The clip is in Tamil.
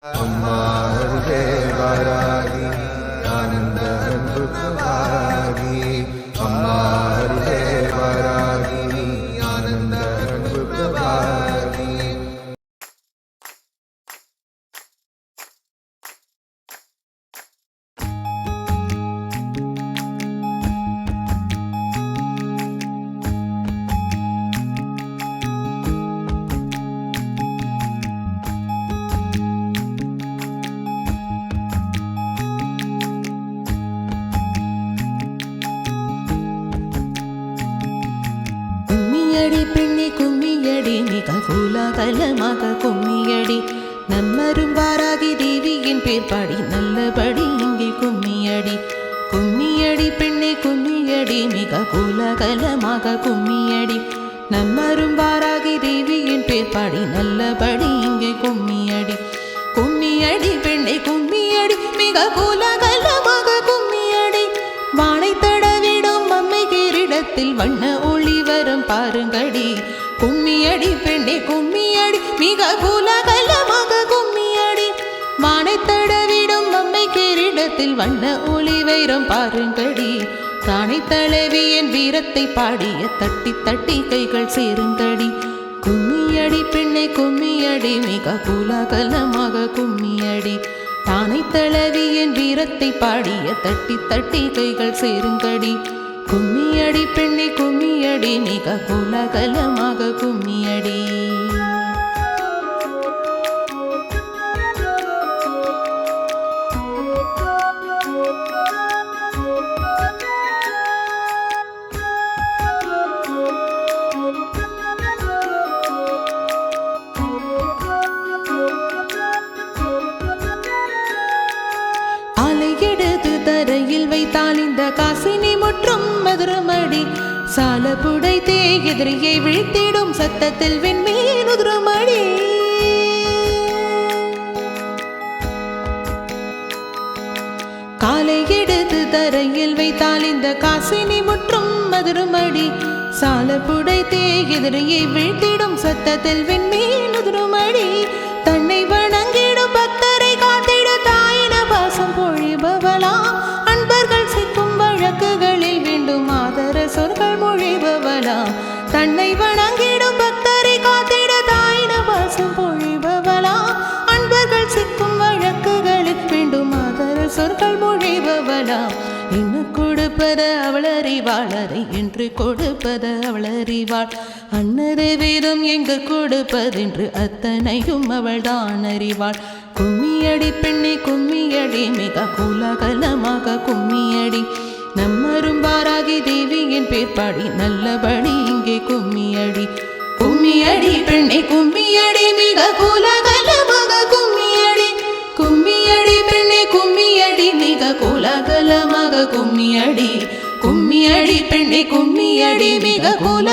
अम्मा हृदय वारागी आनंद प्रभागी अम्मा हृदय वारागी आनंद प्रभागी பெண்ணே கும்மியடி மிக கோலாகலமாக கும்மியடி நம்மரும் வாராகி தேவியின் பேர் பாடி நல்லபடி இங்கே கும்மியடி கும்மியடி பெண்ணே கும்மியடி மிக கோலாகலமாக கும்மியடி நம்மரும் வாராகி தேவியின் பேர் பாடி நல்லபடி இங்கே கும்மியடி கும்மியடி பெண்ணே கும்மியடி மிக கோலாகலமாக கும்மியடி வானை தடவிடும் அம்மை கிரீடத்தில் வண்ண ஒளி வரும் பாருங்கடி கும்மியடி பெண்ணே கும்மியடி மிக கோலாகலமாக கும்மியடி வானை தடவிடும் அம்மை கிரீடத்தில் வண்ண ஒளி வைரம் பாருங்கடி தானை தலைவியின் வீரத்தை பாடிய தட்டி தட்டி கைகள் சேருங்கடி கும்மியடி பெண்ணே கும்மியடி மிக கோலாகலமாக கும்மியடி தானை தலைவியின் வீரத்தை பாடிய தட்டி தட்டி கைகள் சேருங்கடி கும்மியடி பெண்ணே கும்மியடி மிக கோலாகலமாக கும்மியடி எடுத்து தரையில் வைத்தால் இந்த காசினி முற்றும் மதுரமடி சால புடைத்தே எதிரியை விழித்திடும் சத்தத்தில் விண்மீன் உதிரமடி காலை எடுத்து தரையில் வைத்தால் இந்த காசினி முற்றும் மதுரமடி சால புடைத்தே எதிரியை விழித்திடும் சத்தத்தில் விண்மீன் உதிரமடி தன்னை வணங்கிடும் பக்தரை காத்திட தாயின பாசம் பொழிபவளாம் அன்பர்கள் சிக்கும் வழக்குகளில் வேண்டும் ஆதர சொற்கள் மொழிபவளாம் தன்னை வணங்கிடும் பக்தரை காத்திட தாயின பாசம் பொழிபவளாம் அன்பர்கள் சிக்கும் வழக்குகளில் வேண்டும் ஆதர சொற்கள் மொழிபவளாம் இன்னு கொடுப்பது அவள் அறிவாள் அதை என்று கொடுப்பது அவள் அறிவாள் அன்னது வேதம் எங்கு கொடுப்பதென்று அத்தனையும் அவள் தான் அறிவாள் கும்மியடி பெண்ணே கும்மியடி மிக கோலாகலமாக கும்மியடி நம்மரும் வாராகி தேவியின் பேர் பாடி நல்லபடி இங்கே கும்மியடி கும்மியடி பெண்ணே கும்மியடி மிக கோலாகலமாக கும்மியடி கும்மியடி பெண்ணே கும்மியடி மிக கோலாகலமாக கும்மியடி கும்மியடி பெண்ணே கும்மியடி மிக கோல